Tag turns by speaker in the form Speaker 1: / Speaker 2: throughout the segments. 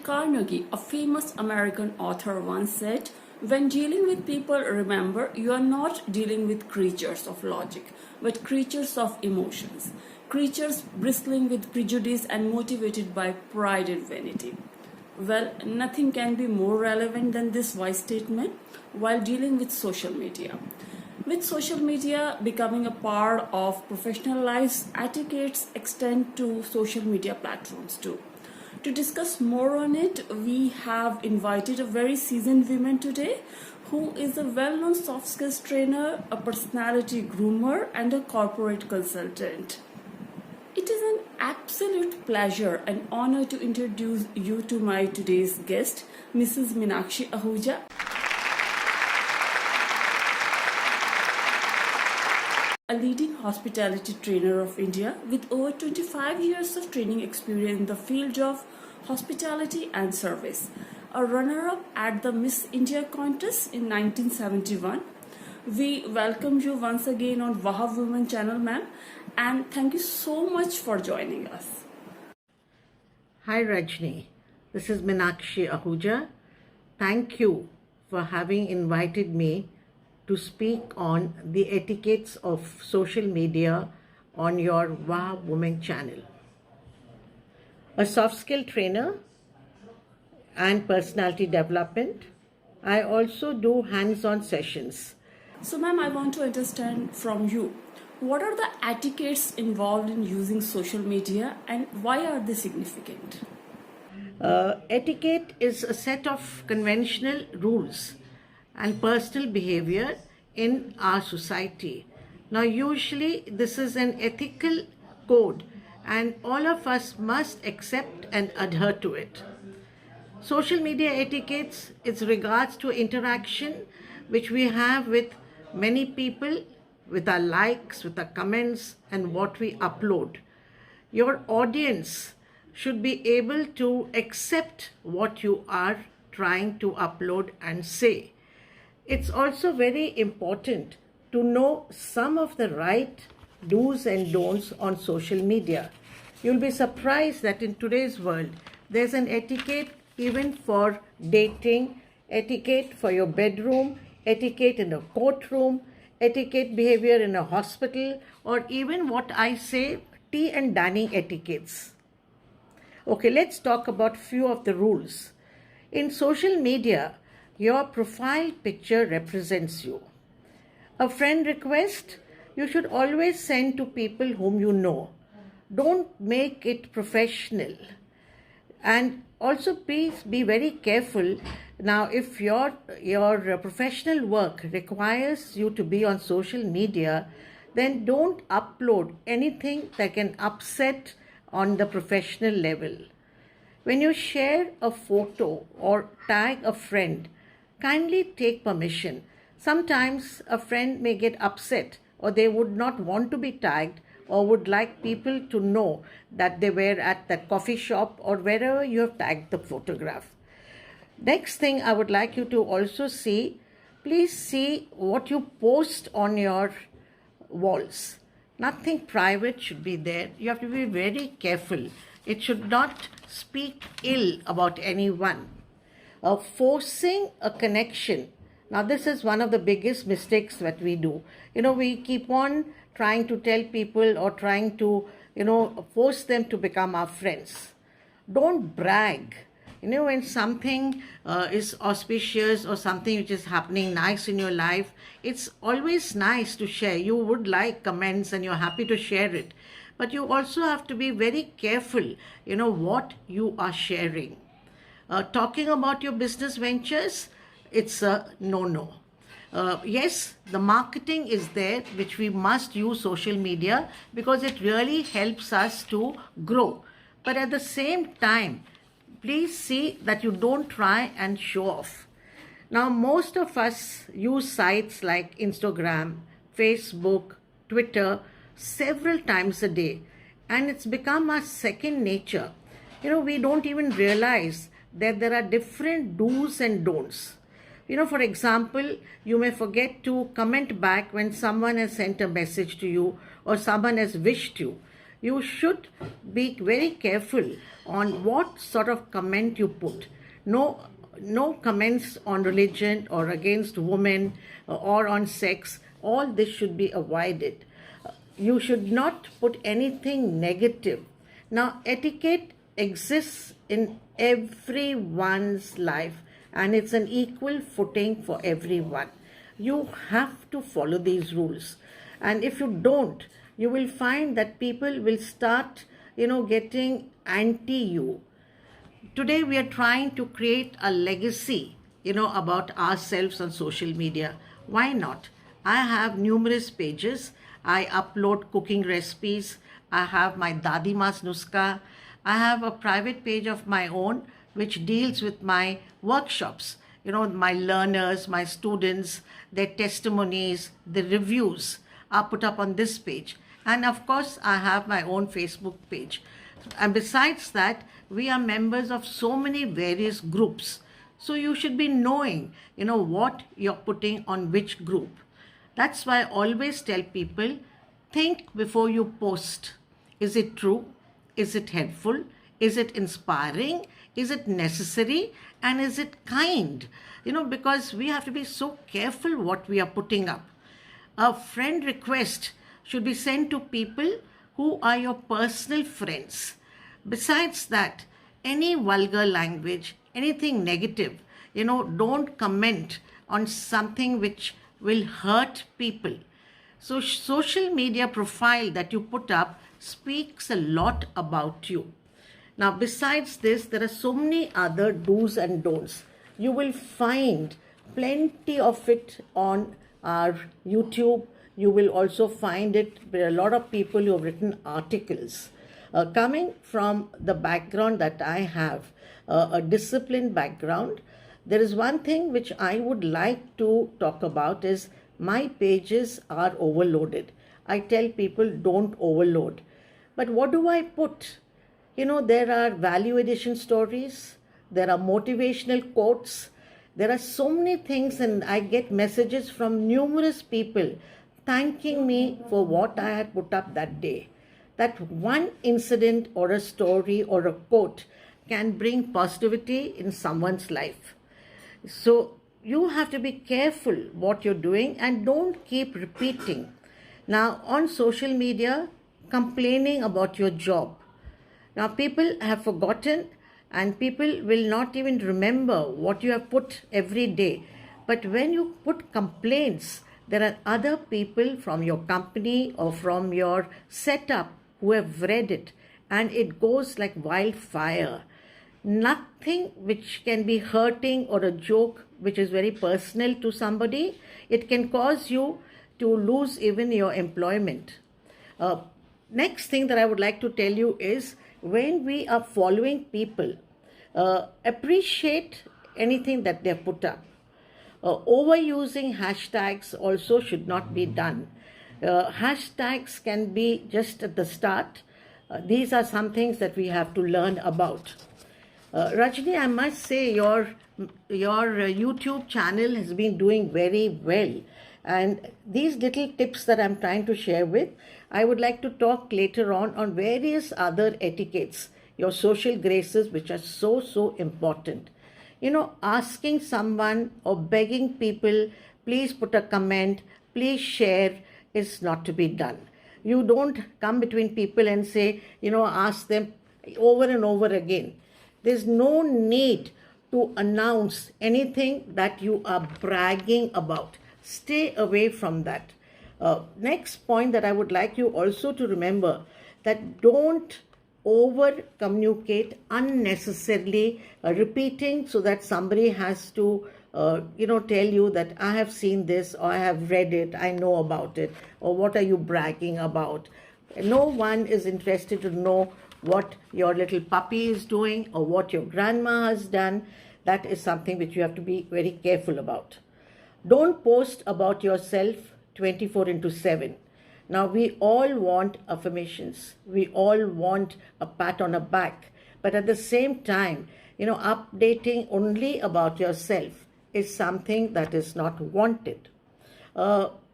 Speaker 1: Carnegie, a famous American author, once said, "When dealing with people, remember you are not dealing with creatures of logic, but creatures of emotions, creatures bristling with prejudice and motivated by pride and vanity." Well, nothing can be more relevant than this wise statement while dealing with social media. With social media becoming a part of professional lives, etiquettes extend to social media platforms too. To discuss more on it, we have invited a very seasoned woman today who is a well-known soft skills trainer, a personality groomer, and a corporate consultant. It is an absolute pleasure and honor to introduce you to my today's guest, Mrs. Meenakshi Ahuja. A leading hospitality trainer of India with over 25 years of training experience in the field of hospitality and service. A runner-up at the Miss India contest in 1971. We welcome you once again on Vahav Women channel, ma'am, and thank you so much for joining us.
Speaker 2: Hi Rajni, this is Meenakshi Ahuja. Thank you for having invited me to speak on the etiquettes of social media on your Vahav Women channel. A soft skill trainer and personality development. I also do hands-on sessions.
Speaker 1: So, ma'am, I want to understand from you, what are the etiquettes involved in using social media and why are they significant?
Speaker 2: Etiquette is a set of conventional rules and personal behavior in our society. Now, usually this is an ethical code and all of us must accept and adhere to it. Social media etiquettes is regards to interaction which we have with many people, with our likes, with our comments, and what we upload. Your audience should be able to accept what you are trying to upload and say. It's also very important to know some of the right do's and don'ts on social media. You'll be surprised that in today's world, there's an etiquette even for dating, etiquette for your bedroom, etiquette in a courtroom, etiquette behavior in a hospital, or even what I say, tea and dining etiquettes. Okay, let's talk about few of the rules. In social media, your profile picture represents you. A friend request, you should always send to people whom you know. Don't make it professional. And also please be very careful. Now, if your professional work requires you to be on social media, then don't upload anything that can upset on the professional level. When you share a photo or tag a friend, kindly take permission. Sometimes a friend may get upset or they would not want to be tagged or would like people to know that they were at that coffee shop or wherever you have tagged the photograph. Next thing I would like you to also see, please see what you post on your walls. Nothing private should be there. You have to be very careful. It should not speak ill about anyone. Forcing a connection. Now, this is one of the biggest mistakes that we do. We keep on trying to tell people or trying to, force them to become our friends. Don't brag. When something is auspicious or something which is happening nice in your life, it's always nice to share. You would like comments and you're happy to share it. But you also have to be very careful, what you are sharing. Talking about your business ventures, it's a no-no. Yes, the marketing is there, which we must use social media because it really helps us to grow. But at the same time, please see that you don't try and show off. Now, most of us use sites like Instagram, Facebook, Twitter several times a day, and it's become our second nature. We don't even realize that there are different do's and don'ts. For example, you may forget to comment back when someone has sent a message to you or someone has wished you. you should be very careful on what sort of comment you put. No comments on religion or against women or on sex. All this should be avoided. You should not put anything negative. Now, etiquette exists in everyone's life and it's an equal footing for everyone. You have to follow these rules. And if you don't, you will find that people will start, getting anti you. Today we are trying to create a legacy, about ourselves on social media. Why not? I have numerous pages. I upload cooking recipes. I have my Dadima's Nuska. I have a private page of my own which deals with my workshops, my learners, my students, their testimonies, the reviews are put up on this page. And of course, I have my own Facebook page. And besides that, we are members of so many various groups. So you should be knowing, what you're putting on which group. That's why I always tell people, think before you post. Is it true? Is it helpful? Is it inspiring? Is it necessary? And is it kind? Because we have to be so careful what we are putting up. A friend request should be sent to people who are your personal friends. Besides that, any vulgar language, anything negative, don't comment on something which will hurt people. So social media profile that you put up speaks a lot about you. Now, besides this, there are so many other do's and don'ts. You will find plenty of it on our YouTube. You will also find it with a lot of people who have written articles. Coming from the background that I have, a disciplined background, there is one thing which I would like to talk about is my pages are overloaded. I tell people don't overload. But what do I put? There are value addition stories, there are motivational quotes, there are so many things, and I get messages from numerous people thanking me for what I had put up that day. That one incident or a story or a quote can bring positivity in someone's life. So you have to be careful what you're doing and don't keep repeating. Now, on social media, complaining about your job. Now, people have forgotten and people will not even remember what you have put every day. But when you put complaints, there are other people from your company or from your setup who have read it, and it goes like wildfire. Nothing which can be hurting or a joke which is very personal to somebody, it can cause you to lose even your employment. Next thing that I would like to tell you is when we are following people, appreciate anything that they put up. Overusing hashtags also should not be done. Hashtags can be just at the start. These are some things that we have to learn about. Rajni, I must say your YouTube channel has been doing very well. And these little tips that I'm trying to share with, I would like to talk later on various other etiquettes, your social graces, which are so important. Asking someone or begging people, please put a comment, please share, is not to be done. You don't come between people and say, ask them over and over again. There's no need to announce anything that you are bragging about. Stay away from that. Next point that I would like you also to remember, that don't over communicate unnecessarily, repeating so that somebody has to tell you that I have seen this or I have read it, I know about it, or what are you bragging about. No one is interested to know what your little puppy is doing or what your grandma has done. That is something which you have to be very careful about. Don't post about yourself 24/7. Now, we all want affirmations. We all want a pat on the back. But at the same time, updating only about yourself is something that is not wanted.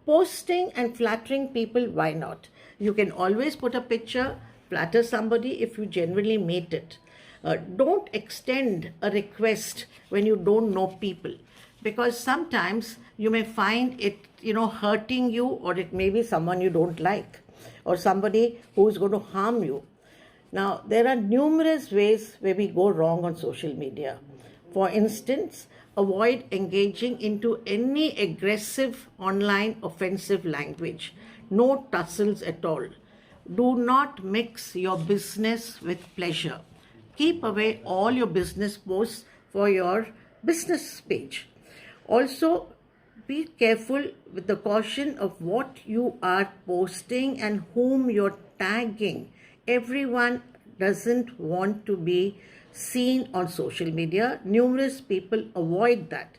Speaker 2: Posting and flattering people, why not? You can always put a picture flatter somebody if you genuinely meet it. Don't extend a request when you don't know people, because sometimes you may find it, hurting you, or it may be someone you don't like, or somebody who is going to harm you. Now, there are numerous ways where we go wrong on social media. For instance, avoid engaging into any aggressive online offensive language. No tussles at all. Do not mix your business with pleasure. Keep away all your business posts for your business page. Also, be careful with the caution of what you are posting and whom you're tagging. Everyone doesn't want to be seen on social media. Numerous people avoid that.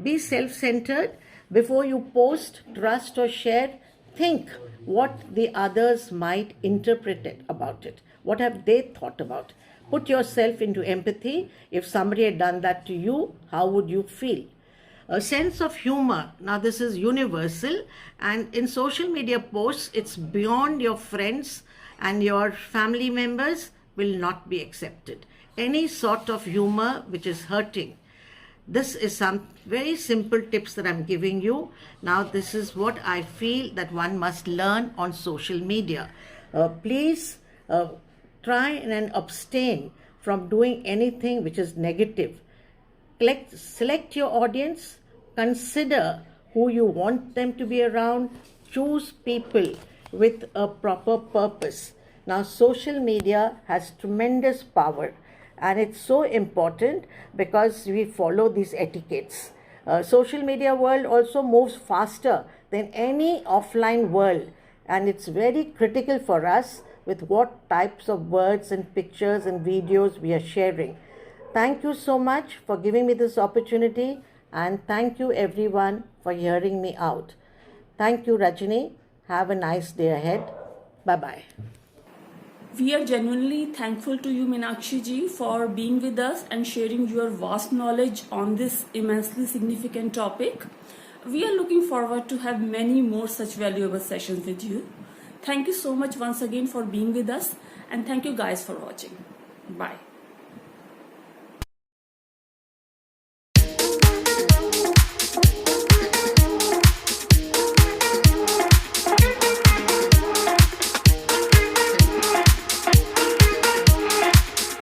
Speaker 2: Be self-centered. Before you post, trust, or share, think what the others might interpret it about it. What have they thought about? Put yourself into empathy. If somebody had done that to you, how would you feel? A sense of humor. Now, this is universal, and in social media posts, it's beyond your friends and your family members will not be accepted. Any sort of humor which is hurting. This is some very simple tips that I'm giving you. Now, this is what I feel that one must learn on social media. Please try and abstain from doing anything which is negative. Select your audience, consider who you want them to be around, choose people with a proper purpose. Now, social media has tremendous power, and it's so important because we follow these etiquettes. Social media world also moves faster than any offline world, and it's very critical for us with what types of words and pictures and videos we are sharing. Thank you so much for giving me this opportunity, and thank you everyone for hearing me out. Thank you, Rajini. Have a nice day ahead. Bye-bye.
Speaker 1: We are genuinely thankful to you, Meenakshi ji, for being with us and sharing your vast knowledge on this immensely significant topic. We are looking forward to have many more such valuable sessions with you. Thank you so much once again for being with us, and thank you guys for watching. Bye.